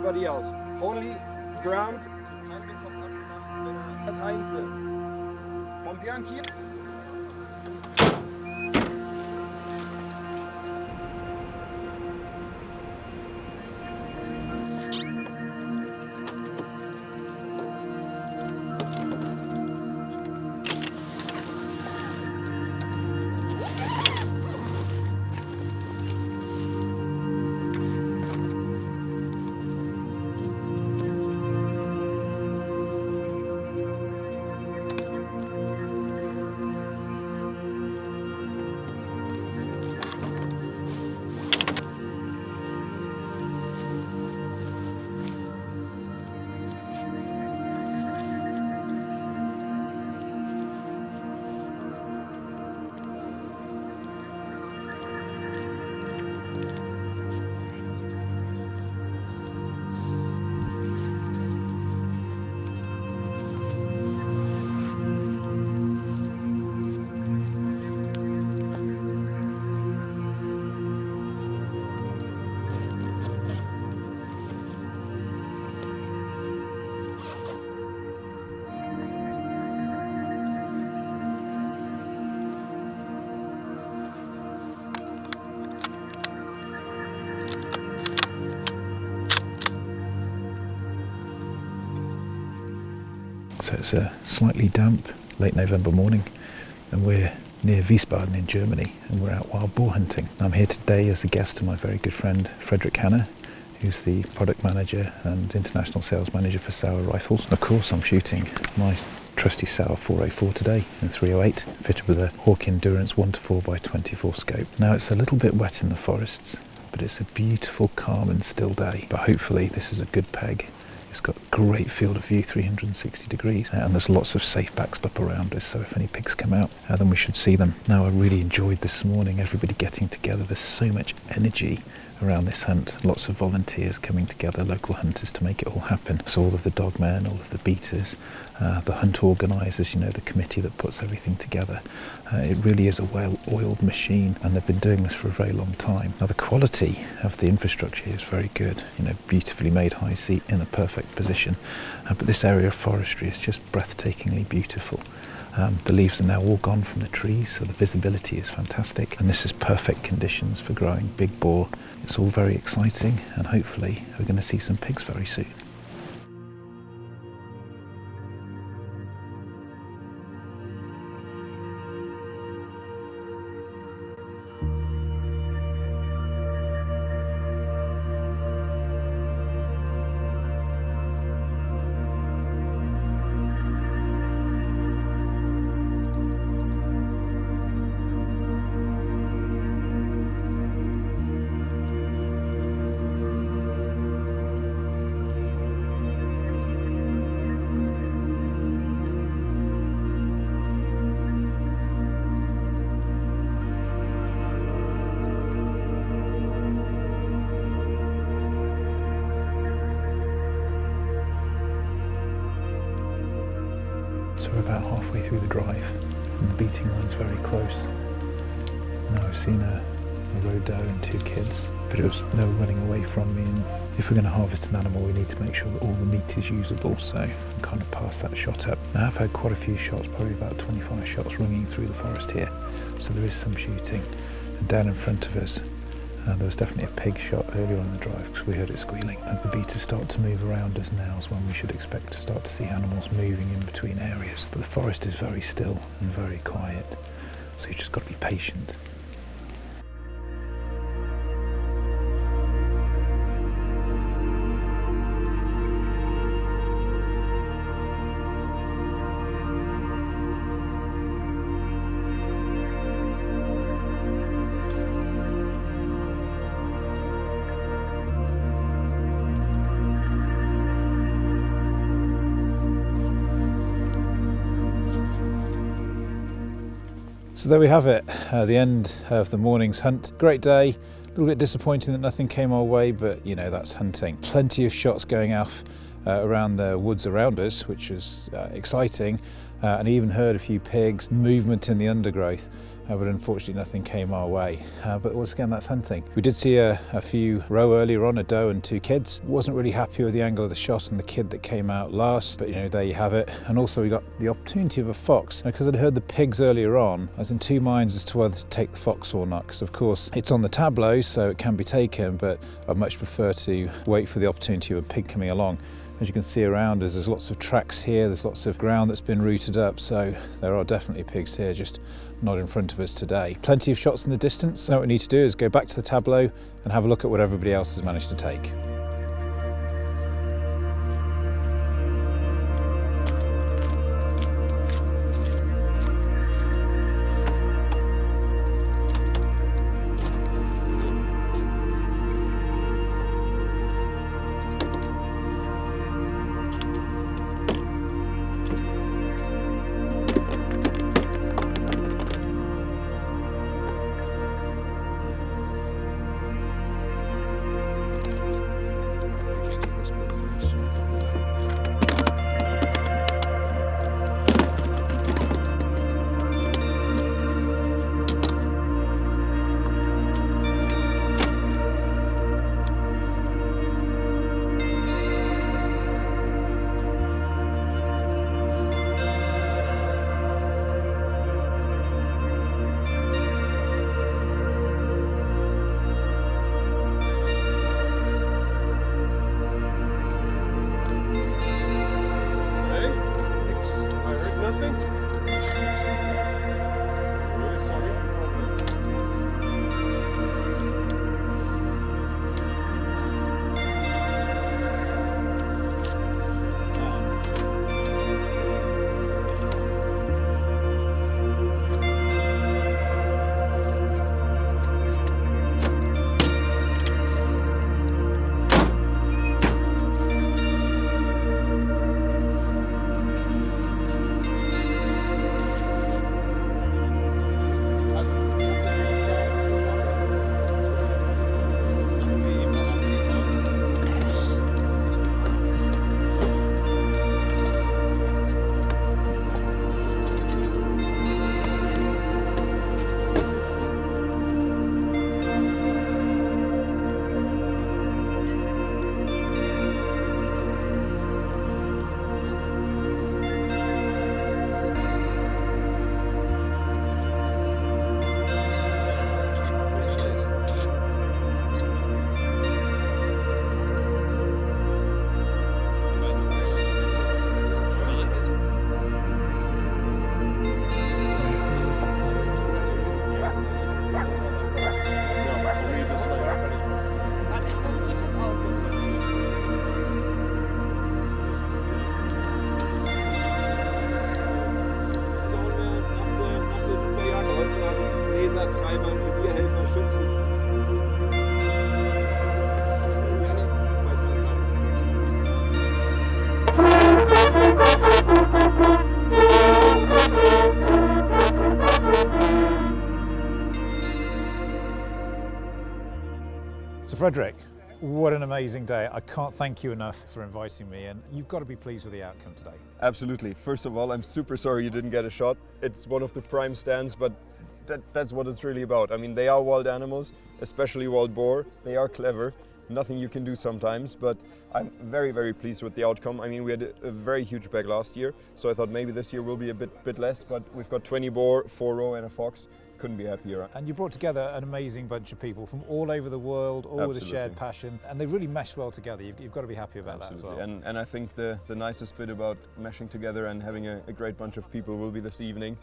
anybody else. Only ground. Das Heinze. Von Björn hier. So it's a slightly damp late November morning and we're near Wiesbaden in Germany and we're out wild boar hunting. I'm here today as a guest to my very good friend Frederick Hanna, who's the product manager and international sales manager for Sauer Rifles. Of course I'm shooting my trusty Sauer 404 today in 308, fitted with a Hawk Endurance 1-4x24 scope. Now it's a little bit wet in the forests, but it's a beautiful, calm and still day. But hopefully this is a good peg. It's got a great field of view, 360 degrees, and there's lots of safe backstop around us, so if any pigs come out, then we should see them. Now I really enjoyed this morning, everybody getting together. There's so much energy around this hunt, lots of volunteers coming together, local hunters, to make it all happen. So all of the dog men, all of the beaters, the hunt organisers, you know, the committee that puts everything together. It really is a well-oiled machine, and they've been doing this for a very long time. Now the quality of the infrastructure here is very good, you know, beautifully made high seat in a perfect position, but this area of forestry is just breathtakingly beautiful. The leaves are now all gone from the trees, so the visibility is fantastic, and this is perfect conditions for growing big boar. It's all very exciting, and hopefully we're going to see some pigs very soon. So we're about halfway through the drive, and the beating line's very close. Now I've seen a roe doe and 2 kids, but it was no running away from me, and if we're going to harvest an animal we need to make sure that all the meat is usable, so I'm kind of past that shot up. Now I've had quite a few shots, probably about 25 shots ringing through the forest here, so there is some shooting. And down in front of us there was definitely a pig shot earlier on in the drive because we heard it squealing. As the beaters start to move around us now is when we should expect to start to see animals moving in between areas. But the forest is very still and very quiet, so you've just got to be patient. So there we have it, the end of the morning's hunt. Great day, a little bit disappointing that nothing came our way, but you know, that's hunting. Plenty of shots going off around the woods around us, which was exciting. and I even heard a few pigs, movement in the undergrowth, but unfortunately nothing came our way. But once again, that's hunting. We did see a few roe earlier on, a doe and 2 kids. Wasn't really happy with the angle of the shot and the kid that came out last, but there you have it. And also we got the opportunity of a fox. Because I'd heard the pigs earlier on, I was in 2 minds as to whether to take the fox or not, because of course it's on the tableau, so it can be taken, but I'd much prefer to wait for the opportunity of a pig coming along. As you can see around us, there's lots of tracks here, there's lots of ground that's been rooted up, so there are definitely pigs here, just not in front of us today. Plenty of shots in the distance, so what we need to do is go back to the tableau and have a look at what everybody else has managed to take. So Frederick, what an amazing day. I can't thank you enough for inviting me, and you've got to be pleased with the outcome today. Absolutely. First of all, I'm super sorry you didn't get a shot. It's one of the prime stands, but that's what it's really about. I mean, they are wild animals, especially wild boar. They are clever. Nothing you can do sometimes, but I'm very, very pleased with the outcome. I mean, we had a very huge bag last year, so I thought maybe this year will be a bit less, but we've got 20 boar, 4 roe and a fox. Couldn't be happier. And you brought together an amazing bunch of people from all over the world, all with a shared passion, and they've really meshed well together. You've got to be happy about that as well. And I think the nicest bit about meshing together and having a great bunch of people will be this evening.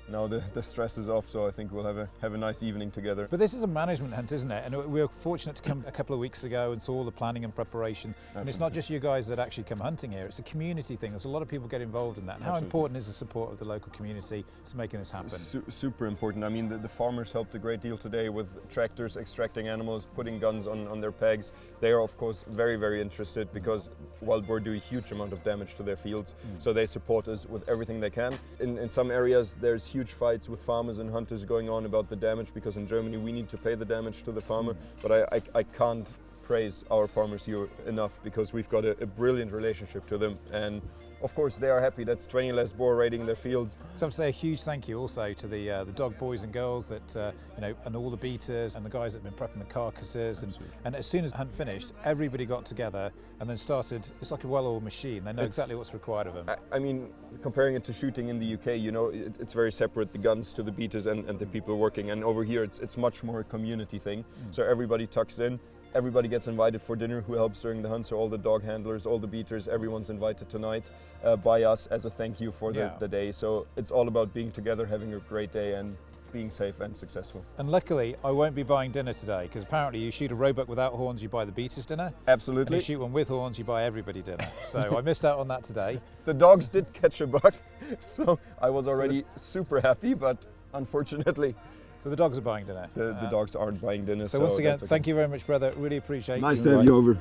Now the stress is off, so I think we'll have a nice evening together. But this is a management hunt, isn't it? And we were fortunate to come a couple of weeks ago and saw all the planning and preparation. Absolutely. And it's not just you guys that actually come hunting here, it's a community thing. There's a lot of people get involved in that. And how important is the support of the local community to making this happen? Super important. I mean, the farmers helped a great deal today with tractors extracting animals, putting guns on their pegs. They are of course very, very interested because wild boar do a huge amount of damage to their fields. So they support us with everything they can. In some areas there's huge fights with farmers and hunters going on about the damage, because in Germany we need to pay the damage to the farmer, but I can't praise our farmers here enough, because we've got a brilliant relationship to them, and of course they are happy. That's 20 less boar raiding their fields. So I have to say a huge thank you also to the dog boys and girls that and all the beaters and the guys that have been prepping the carcasses, and as soon as the hunt finished, everybody got together and then started. It's like a well-oiled machine. They know exactly what's required of them. I mean, comparing it to shooting in the UK, it's very separate, the guns to the beaters and the people working, and over here it's much more a community thing. So everybody tucks in. Everybody gets invited for dinner who helps during the hunt, so all the dog handlers, all the beaters, everyone's invited tonight by us as a thank you for the day. So it's all about being together, having a great day and being safe and successful. And luckily I won't be buying dinner today, because apparently you shoot a roebuck without horns, you buy the beaters dinner. Absolutely. And you shoot one with horns, you buy everybody dinner. So I missed out on that today. The dogs did catch a buck, so I was already super happy, but unfortunately So the dogs are buying dinner. the dogs aren't buying dinner. So once again, that's okay. thank you very much, brother. Really appreciate Nice you. to have you over.